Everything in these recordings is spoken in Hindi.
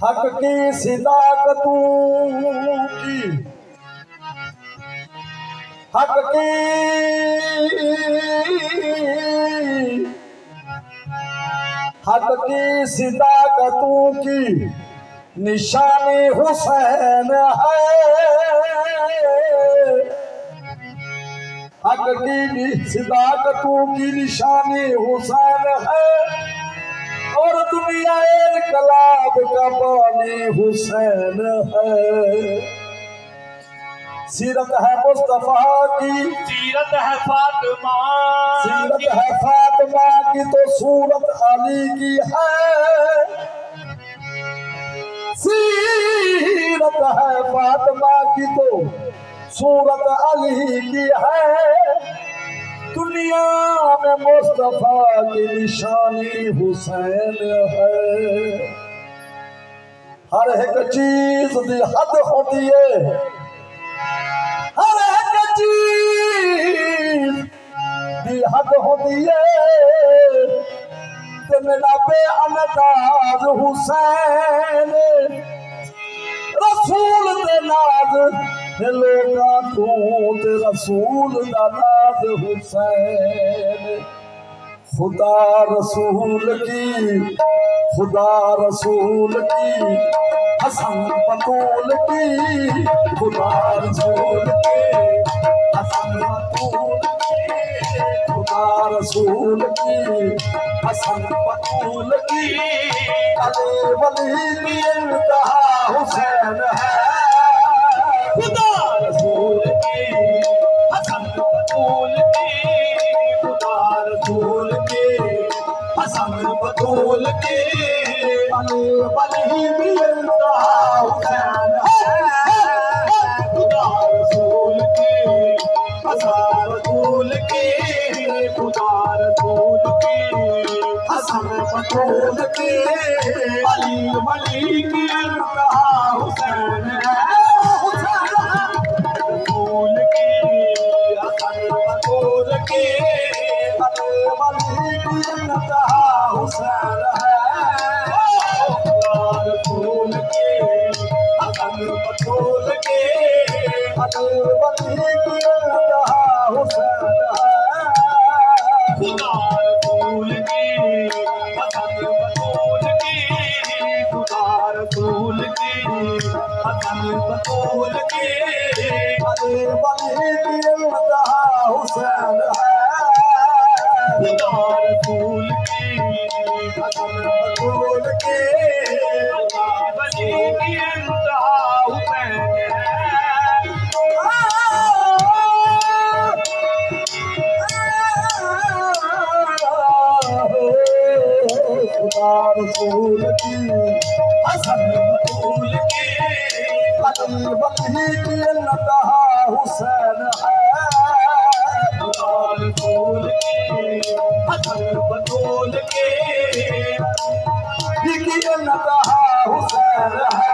हक की सिदाकतों की, हक की हक की सिदाकतों की निशानी हुसैन है। हक की सिदाकतों की निशानी हुसैन है और दुनिया इनकलाब का बानी हुसैन है। सीरत है मुस्तफा की, सीरत है फातिमा, सीरत है फातिमा की तो सूरत अली की है। सीरत है फातिमा की तो सूरत अली की है। दुनिया में मुस्तफा की निशानी हुसैन है। हर एक चीज दी हद होती है, हर एक चीज दी हद होती है। ते मेरा बेअंदाज हुसैन रसूल दे नाज लोगा तू ते रसूल दा नाज हुसैन। खुदा रसूल की, खुदा रसूल की हसन बतूल की, खुदा रसूल की हसन बतूल की, खुदा रसूल की हसन बतूल की। अली वली की इंतहा हुसैन है। खुदा रसूल की हसन बतूल की, खुदा रसूल की हसन बतूल की। अली वली की इंतहा हुसैन है। खुदा रसूल की हसन बतूल की, खुदा रसूल की हसन बतूल की। अली वली की इंतहा हुसैन है। रसूल की हसन बतूल की, अली वली की इंतहा हुसैन है। रसूल की हसन बतूल की, अली वली की इंतहा हुसैन है। खुदा रसूल की हसन बतूल की, खुदा रसूल की हसन बतूल की। अली वली की इंतहा हुसैन है। खुदा रसूल की हसन बतूल की, अली वली की इंतहा हुसैन है। खुदा रसूल की हसन बतूल की, अली वली की इंतहा हुसैन है। खुदा रसूल की हसन बतूल की, इंतहा हुसैन है।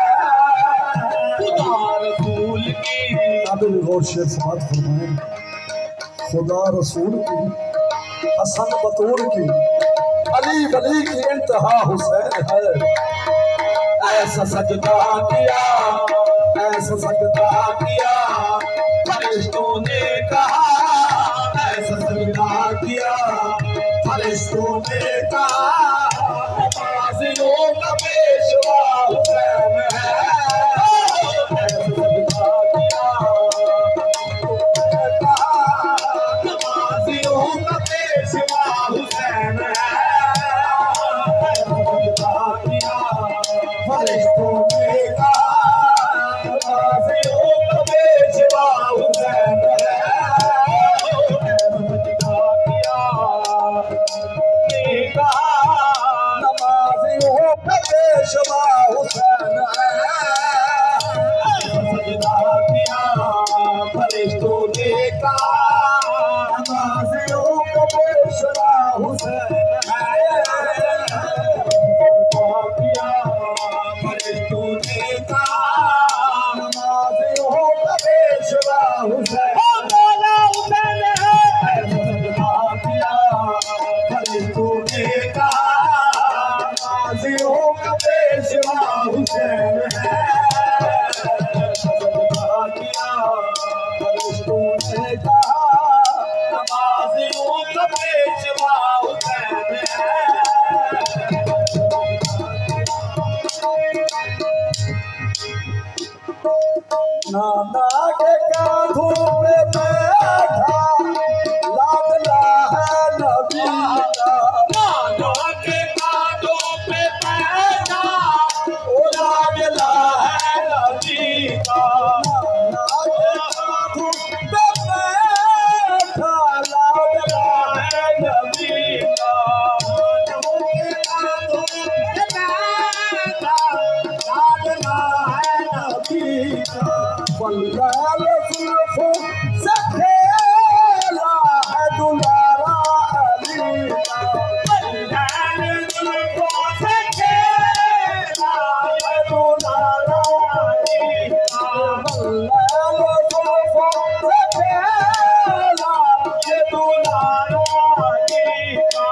खुदा रसूल की काबिल गौर शेर समात फरमाएं। खुदा रसूल की हसन बतूल की, अली वली की इंतहा हुसैन है। ऐसा सजदा किया, ऐसा सजदा किया फरिश्तों ने कहा, ऐसा सजदा किया फरिश्तों ने कहा। गाज़ियों का पेशवा हुसैन है। ऐसा सजदा किया गाज़ियों का पेशवा हुसैन है। फरिश्तों ने कहा गाज़ियों हुसैन है। तूने कहा नमाजियों का पेशवा हुसैन है। नाना के कांधों पे बैठा लाडला है नबी का। नाना के कांधों पे बैठा ओ लाडला है नबी का। नाना के कांधों पे बैठा लाडला है नबी का। कांधों पे बैठा लाडला है नबी का। वल्लाल जुल्फों से खेला है दुलारा अली का। वल्लाल जुल्फों से खेला है दुलारा अली का। वल्लाल जुल्फों से खेला ये दुलारा अली का।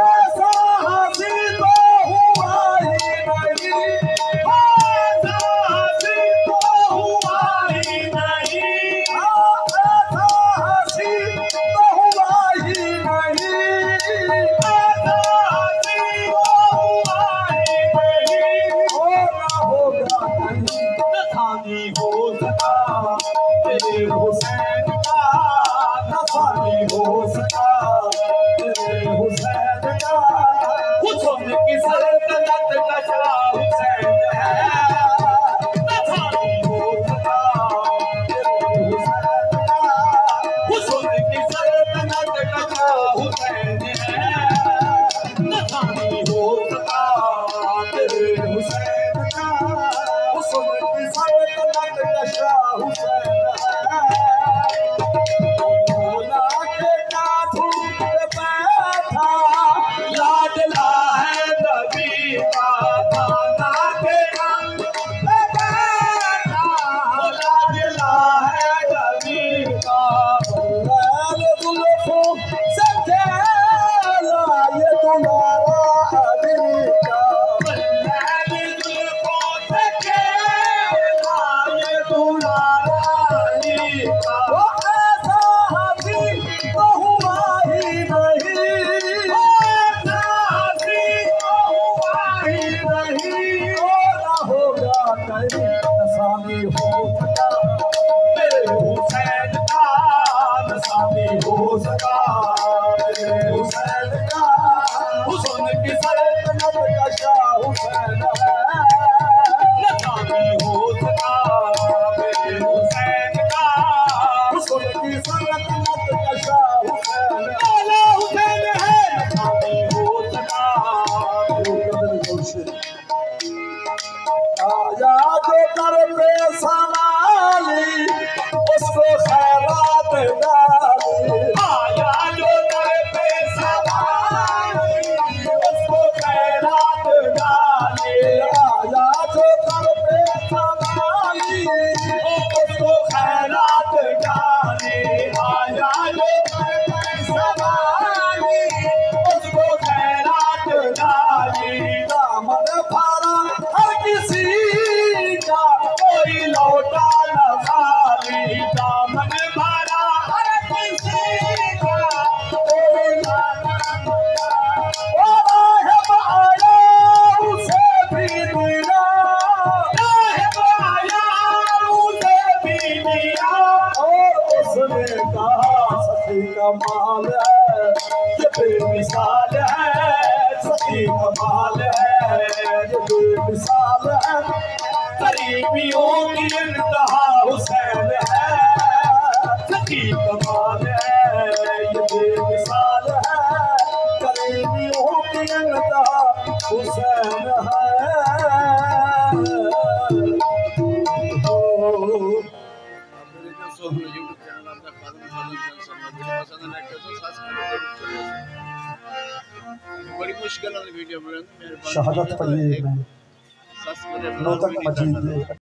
ऐसा हंसी तो हुआ ही नहीं। ऐसा हंसी तो हुआ ही नहीं। ऐसा हंसी तो हुआ ही नहीं। ऐसा हंसी तो हुआ ही नहीं। होगा होगा नहीं। नसानी हो सका तेरे हुसैन का। नसानी हो सका तेरे हुसैन का। हुस्न की सल्तनत का शाह हुसैन है। नसानी हो सका तेरे हुसैन का। हुस्न की सल्तनत का शाह हुसैन है। नसानी हो सका तेरे हुसैन का। हुस्न की सल्तनत का शाह हुसैन है। मौला के कांधों पे बैठा लाडला है नबी का। नाना के कांधों पे बैठा ओ लाडला है नबी का। वल्लाल जुल्फों से खेला ये दुलारा अली का। वल्लाल जुल्फों से खेला ये दुलारा अली का। वो ऐसा हंसी तो हुआ ही नहीं। ऐसा हंसी तो हुआ ही नहीं। होगा नहीं। नसानी हो सका मेरे हुसैन का। नसानी हो सका मेरे हुसैन का। हुस्न की सल्तनत का शाह हुसैन है। नसानी हो सका मेरे हुसैन का। हुस्न की सल्तनत का शाह हुसैन है। मौला हुसैन है। नसानी हो सका। आया जो कर पे संभाली उसको खैरात डाली। आया जो दर पे सवारी उसको खैरात डाले। आया जो कर पे संभाली उसको खैरात डाले। आया जो दर पे सवारी उसको खैरात डाले। दामन फारा हर किसी का कोई लौटा न खाली। दामन भरा हर किसी का कोई लौटा न खाली। और राहब आया उसे भी दिया। साहिब आया उसे भी दिया। और उसने कहा सखी का माल है ये बेमिसाल है सखी कमाल है। ये बेमिसाल है। गरीबियों की इंतहा हुसैन है। सखी कमाल है ये बेमिसाल है। गरीबियों की इंतहा हुसैन है। बड़ी मुश्किल वाली वीडियो में शहादत पढ़िए नौतक मजीद